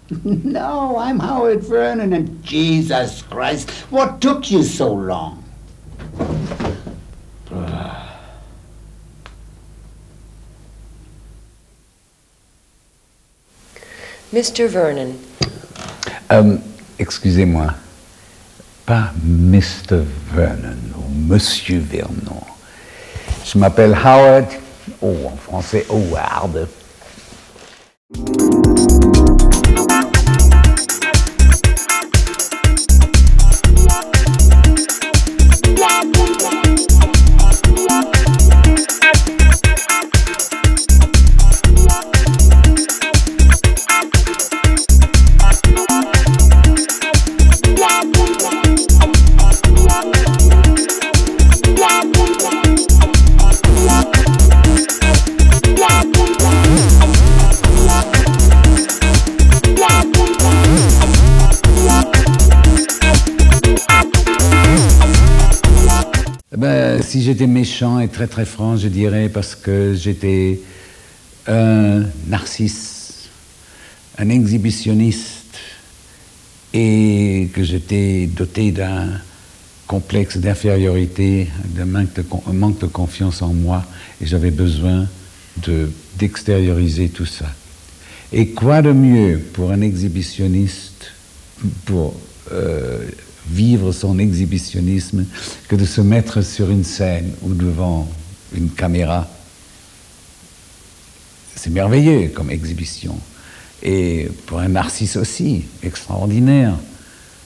No, I'm Howard Vernon, and Jesus Christ, what took you so long? Mr. Vernon. Excusez-moi, pas Mr. Vernon ou Monsieur Vernon. Je m'appelle Howard, en français Howard. Si j'étais méchant et très très franc, je dirais parce que j'étais un narcisse, un exhibitionniste, et que j'étais doté d'un complexe d'infériorité, d'un manque de confiance en moi, et j'avais besoin d'extérioriser tout ça. Et quoi de mieux pour un exhibitionniste, pour vivre son exhibitionnisme, que de se mettre sur une scène ou devant une caméra. C'est merveilleux comme exhibition. Et pour un narcisse aussi, extraordinaire,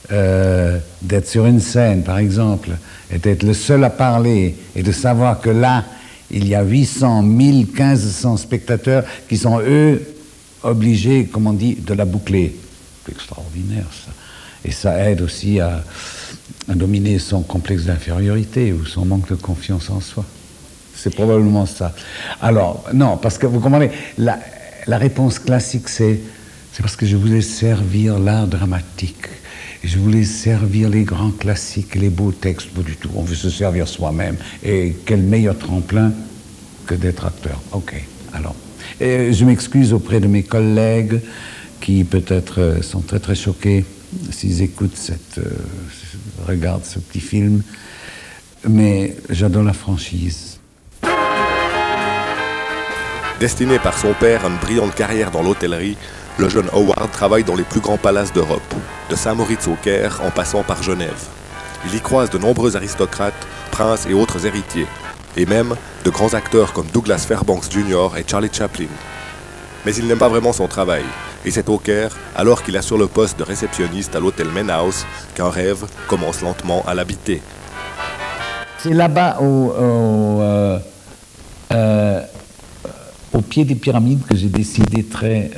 d'être sur une scène, par exemple, et d'être le seul à parler, et de savoir que là, il y a 800, 1000, 1500 spectateurs qui sont, eux, obligés, comme on dit, de la boucler. C'est extraordinaire, ça. Et ça aide aussi à dominer son complexe d'infériorité ou son manque de confiance en soi. C'est probablement ça. Alors, non, parce que vous comprenez, la réponse classique, c'est parce que je voulais servir l'art dramatique. Je voulais servir les grands classiques, les beaux textes. Pas du tout, on veut se servir soi-même. Et quel meilleur tremplin que d'être acteur. Ok, alors. Et je m'excuse auprès de mes collègues qui peut-être sont très très choqués s'ils écoutent regardent ce petit film, mais j'adore la franchise. Destiné par son père à une brillante carrière dans l'hôtellerie, le jeune Howard travaille dans les plus grands palaces d'Europe, de Saint-Moritz au Caire en passant par Genève. Il y croise de nombreux aristocrates, princes et autres héritiers, et même de grands acteurs comme Douglas Fairbanks Jr. et Charlie Chaplin. Mais il n'aime pas vraiment son travail. Et c'est au Caire, alors qu'il assure le poste de réceptionniste à l'hôtel Main House, qu'un rêve commence lentement à l'habiter. C'est là-bas, au pied des pyramides, que j'ai décidé très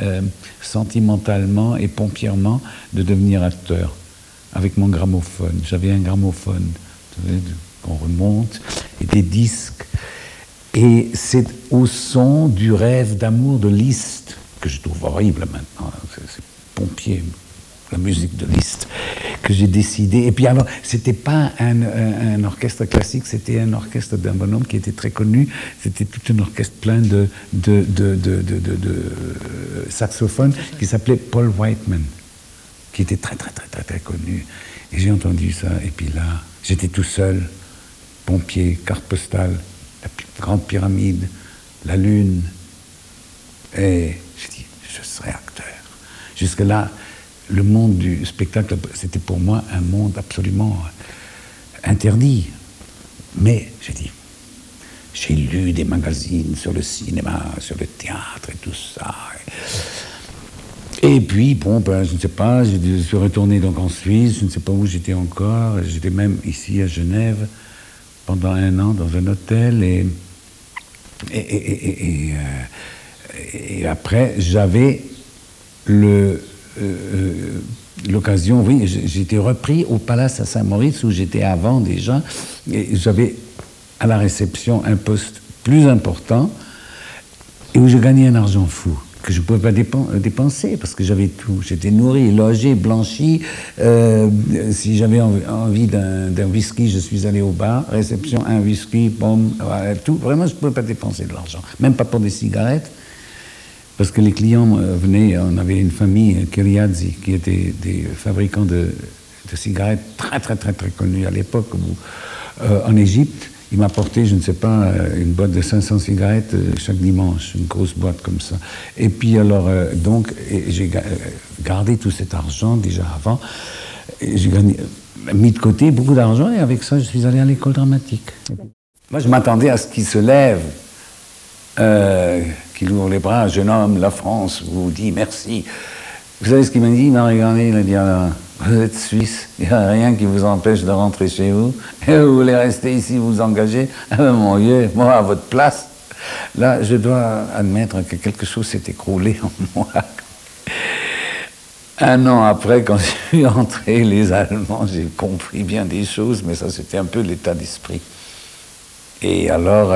sentimentalement et pompièrement de devenir acteur, avec mon gramophone. J'avais un gramophone, qu'on remonte, et des disques. Et c'est au son du rêve d'amour de Liszt, que je trouve horrible maintenant, c'est pompier, la musique de Liszt, que j'ai décidé. Et puis alors, c'était pas un orchestre classique, c'était un orchestre d'un bonhomme qui était très connu. C'était tout un orchestre plein de saxophones qui s'appelait Paul Whiteman, qui était très très très très très connu. Et j'ai entendu ça. Et puis là, j'étais tout seul, pompier, carte postale, la grande pyramide, la lune. Et j'ai dit, je serai acteur. Jusque-là, le monde du spectacle, c'était pour moi un monde absolument interdit. Mais j'ai dit, j'ai lu des magazines sur le cinéma, sur le théâtre et tout ça. Et puis, bon, ben, je ne sais pas, je suis retourné donc en Suisse, je ne sais pas où j'étais encore. J'étais même ici à Genève pendant 1 an dans un hôtel. Et après, j'avais l'occasion, oui, j'étais repris au Palace à Saint-Moritz où j'étais avant déjà, et j'avais à la réception un poste plus important et où je gagnais un argent fou que je ne pouvais pas dépenser parce que j'avais tout. J'étais nourri, logé, blanchi. Si j'avais envie d'un whisky, je suis allé au bar, réception, un whisky, bon, tout. Vraiment, je ne pouvais pas dépenser de l'argent, même pas pour des cigarettes. Parce que les clients venaient, on avait une famille, Kiriadzi, qui était des fabricants de cigarettes très connus à l'époque. En Égypte, il m'apportait, je ne sais pas, une boîte de 500 cigarettes chaque dimanche, une grosse boîte comme ça. Et puis alors, j'ai gardé tout cet argent déjà avant. J'ai mis de côté beaucoup d'argent et avec ça, je suis allé à l'école dramatique. Moi, je m'attendais à ce qu'il se lève, qu'il ouvre les bras. Jeune homme, la France vous dit merci. Vous savez ce qu'il m'a dit? Il m'a regardé, il a dit alors, vous êtes suisse, il n'y a rien qui vous empêche de rentrer chez vous. Et vous voulez rester ici, vous engager? Ah ben mon Dieu, moi à votre place. Là, je dois admettre que quelque chose s'est écroulé en moi. Un an après, quand je suis entré, les Allemands, j'ai compris bien des choses, mais ça c'était un peu l'état d'esprit. Et alors,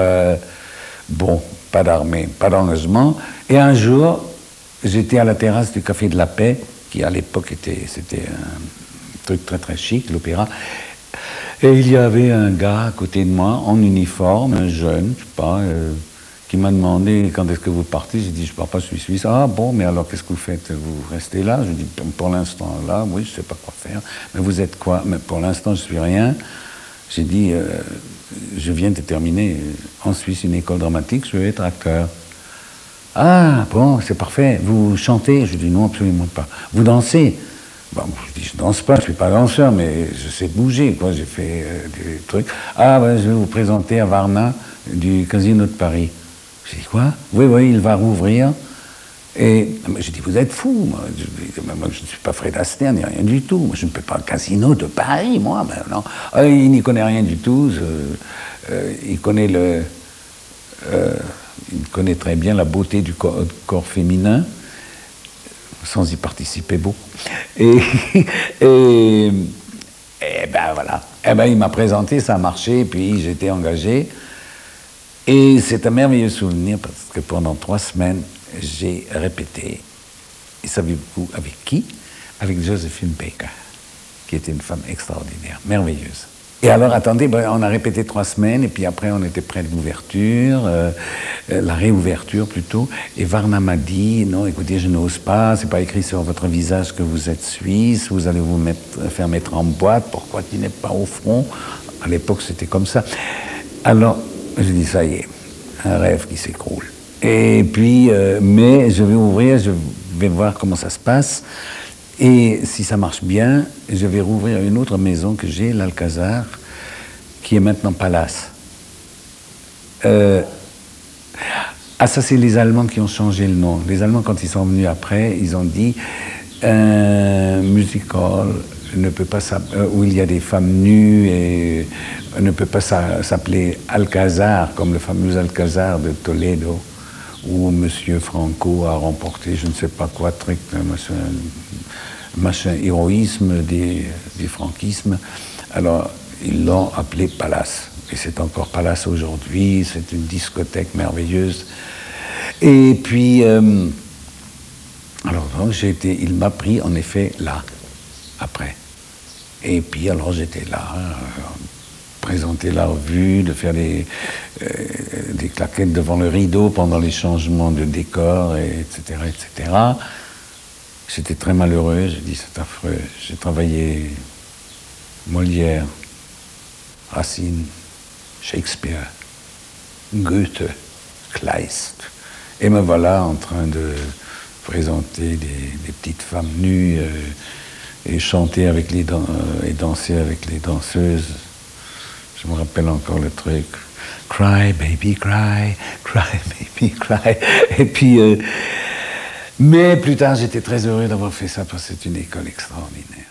bon, pas d'armée, pas d'engagement. Et un jour, j'étais à la terrasse du Café de la Paix, qui à l'époque c'était un truc très chic, l'opéra. Et il y avait un gars à côté de moi, en uniforme, un jeune, je sais pas, qui m'a demandé quand est-ce que vous partez. J'ai dit, je pars pas, je suis suisse. Ah bon, mais alors qu'est-ce que vous faites? Vous restez là? Je dis, pour l'instant là, oui, je sais pas quoi faire. Mais vous êtes quoi? Mais pour l'instant, je suis rien. J'ai dit, je viens de terminer en Suisse une école dramatique, je vais être acteur. Ah, bon, c'est parfait. Vous chantez? Je dis non, absolument pas. Vous dansez? Bon, je dis, je danse pas, je suis pas danseur, mais je sais bouger, quoi. J'ai fait des trucs. Ah, ben, je vais vous présenter à Varna du Casino de Paris. Je dis, quoi? Oui, il va rouvrir. Et j'ai dit, vous êtes fou, moi. Je ne suis pas Fred Astaire, ni rien du tout. Moi, je ne peux pas le Casino de Paris, moi. Ben, non. Il n'y connaît rien du tout. Il connaît il connaît très bien la beauté du corps féminin, sans y participer beaucoup. Et ben voilà. Et ben il m'a présenté, ça a marché, puis j'ai été engagé. Et c'est un merveilleux souvenir parce que pendant 3 semaines, j'ai répété. Et savez-vous avec qui? Avec Josephine Baker, qui était une femme extraordinaire, merveilleuse. Et alors, attendez, on a répété 3 semaines, et puis après, on était près de l'ouverture, la réouverture plutôt, et Varna m'a dit, non, écoutez, je n'ose pas, c'est pas écrit sur votre visage que vous êtes suisse, vous allez vous faire mettre en boîte, pourquoi tu n'es pas au front? À l'époque, c'était comme ça. Alors, je dis, ça y est, un rêve qui s'écroule. Et puis, mais je vais ouvrir, je vais voir comment ça se passe. Et si ça marche bien, je vais rouvrir une autre maison que j'ai, l'Alcazar, qui est maintenant Palace. Ah, ça c'est les Allemands qui ont changé le nom. Les Allemands, quand ils sont venus après, ils ont dit un musical ne peut pas où il y a des femmes nues et ne peut pas s'appeler Alcazar, comme le fameux Alcazar de Toledo, où M. Franco a remporté je ne sais pas quoi, truc, machin héroïsme des franquismes. Alors, ils l'ont appelé Palace. Et c'est encore Palace aujourd'hui, c'est une discothèque merveilleuse. Et puis, alors il m'a pris en effet là, après. Et puis alors j'étais là, présenter la revue, de faire des claquettes devant le rideau pendant les changements de décor, etc., etc. J'étais très malheureux, j'ai dit c'est affreux. J'ai travaillé Molière, Racine, Shakespeare, Goethe, Kleist. Et me voilà en train de présenter des petites femmes nues et chanter avec et danser avec les danseuses. Je me rappelle encore le truc. Cry, baby, cry, cry, baby, cry. Et puis, mais plus tard, j'étais très heureux d'avoir fait ça parce que c'est une école extraordinaire.